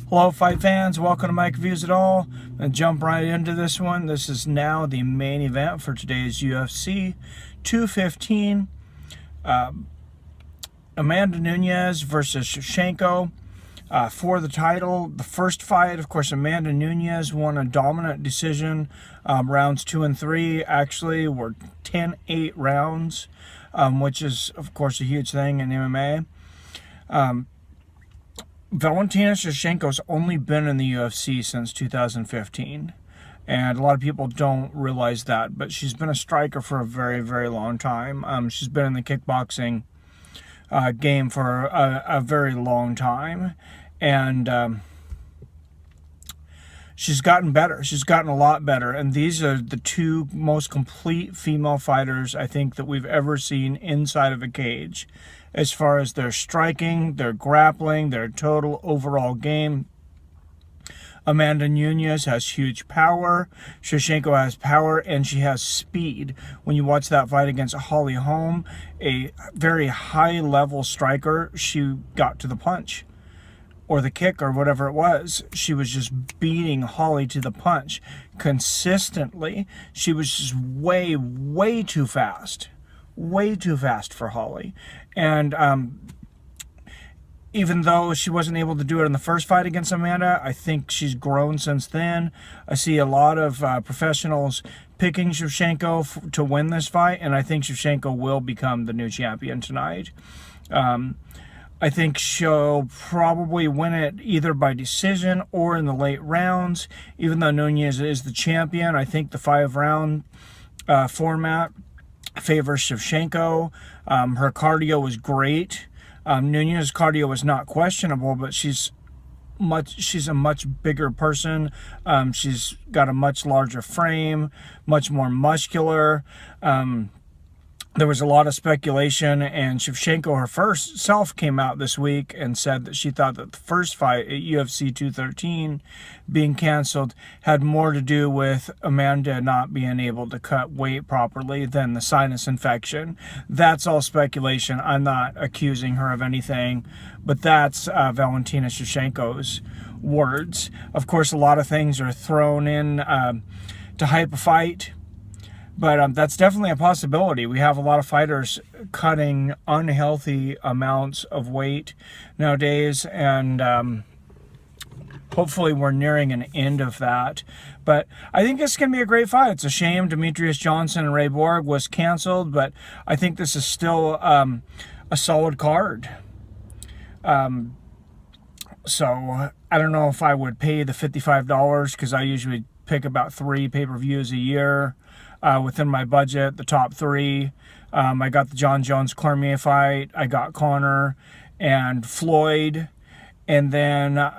Hello, fight fans. Welcome to Mike Reviews It All. And jump right into this one. This is now the main event for today's UFC 215. Amanda Nunes versus Schevchenko for the title. The first fight, of course, Amanda Nunes won a dominant decision. Rounds 2 and 3 actually were 10-8 rounds, which is, of course, a huge thing in MMA. Valentina Schevchenko's only been in the UFC since 2015, and a lot of people don't realize that, but she's been a striker for a very, very long time. She's been in the kickboxing game for a very long time, and she's gotten better. She's gotten a lot better, and these are the two most complete female fighters I think that we've ever seen inside of a cage, as far as their striking, their grappling, their total overall game. Amanda Nunes has huge power. Schevchenko has power, and she has speed. When you watch that fight against Holly Holm, a very high-level striker, she got to the punch or the kick or whatever it was. She was just beating Holly to the punch consistently. She was just way, way too fast. Way too fast for Holly. And even though she wasn't able to do it in the first fight against Amanda, I think she's grown since then. I see a lot of professionals picking Schevchenko to win this fight, and I think Schevchenko will become the new champion tonight. I think she'll probably win it either by decision or in the late rounds. Even though Nunes is the champion, I think the 5-round format favors Schevchenko. Her cardio was great. Nunes' cardio was not questionable, but she's a much bigger person. She's got a much larger frame, much more muscular. There was a lot of speculation, and Schevchenko herself came out this week and said that she thought that the first fight at UFC 213 being canceled had more to do with Amanda not being able to cut weight properly than the sinus infection. That's all speculation. I'm not accusing her of anything, but that's Valentina Schevchenko's words. Of course, a lot of things are thrown in to hype a fight, but that's definitely a possibility. We have a lot of fighters cutting unhealthy amounts of weight nowadays, and hopefully we're nearing an end of that. But I think this can be a great fight. It's a shame Demetrius Johnson and Ray Borg was canceled, but I think this is still a solid card. So I don't know if I would pay the $55 because I usually pick about 3 pay-per-views a year. Within my budget, the top 3. I got the John Jones Cormier fight. I got Conor and Floyd, and then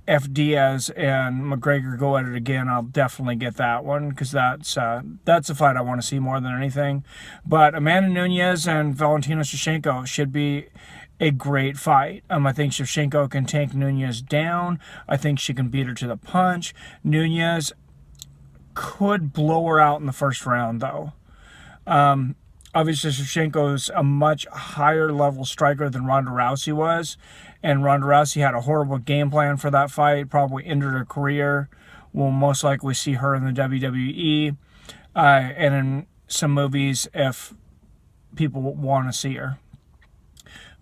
if Diaz and McGregor go at it again, I'll definitely get that one because that's a fight I want to see more than anything. But Amanda Nunes and Valentina Schevchenko should be a great fight. I think Schevchenko can take Nunes down. I think she can beat her to the punch. Nunes could blow her out in the first round, though. Obviously, Schevchenko's a much higher level striker than Ronda Rousey was, and Ronda Rousey had a horrible game plan for that fight, probably ended her career. We'll most likely see her in the WWE and in some movies if people want to see her.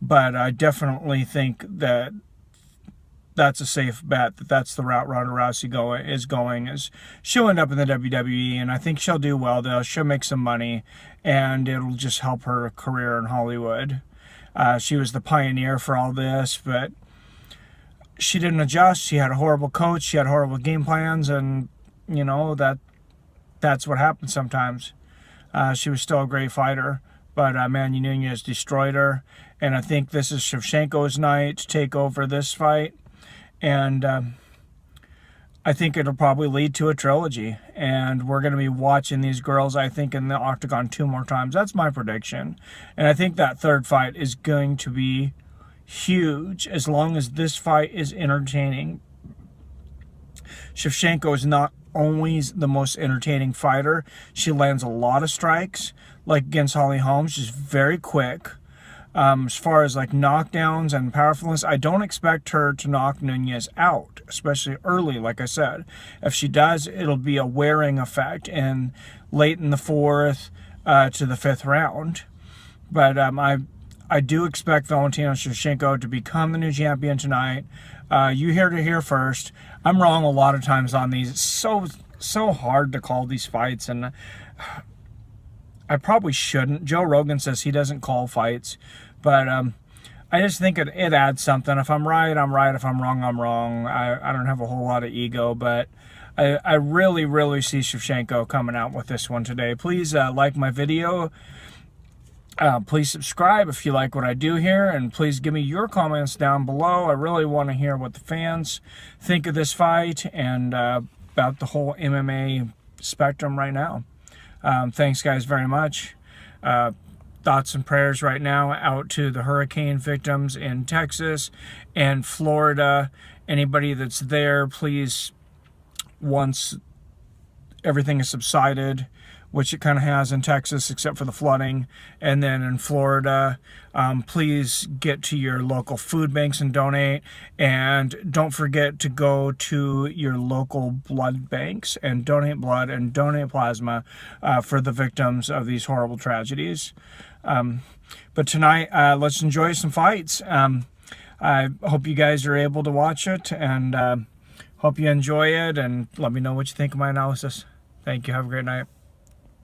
But I definitely think that that's a safe bet, that's the route Ronda Rousey is she'll end up in the WWE, and I think she'll do well, though. She'll make some money, and it'll just help her career in Hollywood. She was the pioneer for all this, but she didn't adjust. She had a horrible coach. She had horrible game plans, and, you know, that's what happens sometimes. She was still a great fighter, but Amanda Nunes destroyed her, and I think this is Schevchenko's night to take over this fight. And I think it'll probably lead to a trilogy. And we're going to be watching these girls, I think, in the octagon 2 more times. That's my prediction. And I think that third fight is going to be huge as long as this fight is entertaining. Schevchenko is not always the most entertaining fighter. She lands a lot of strikes, like against Holly Holm. She's very quick. As far as like knockdowns and powerfulness, I don't expect her to knock Nunes out, especially early. Like I said, if she does, it'll be a wearing effect and late in the 4th to the 5th round. But I do expect Valentina Schevchenko to become the new champion tonight. You heard it here first. I'm wrong a lot of times on these. It's so hard to call these fights, and I probably shouldn't. Joe Rogan says he doesn't call fights, but I just think it adds something. If I'm right, I'm right. If I'm wrong, I'm wrong. I don't have a whole lot of ego, but I really, really see Schevchenko coming out with this one today. Please like my video. Please subscribe if you like what I do here, and please give me your comments down below. I really want to hear what the fans think of this fight and about the whole MMA spectrum right now. Thanks, guys, very much. Thoughts and prayers right now out to the hurricane victims in Texas and Florida. Anybody that's there, please, once everything is subsided, which it kind of has in Texas except for the flooding, and then in Florida, please get to your local food banks and donate. And don't forget to go to your local blood banks and donate blood and donate plasma for the victims of these horrible tragedies. But tonight, let's enjoy some fights. I hope you guys are able to watch it, and hope you enjoy it, and let me know what you think of my analysis. Thank you. Have a great night.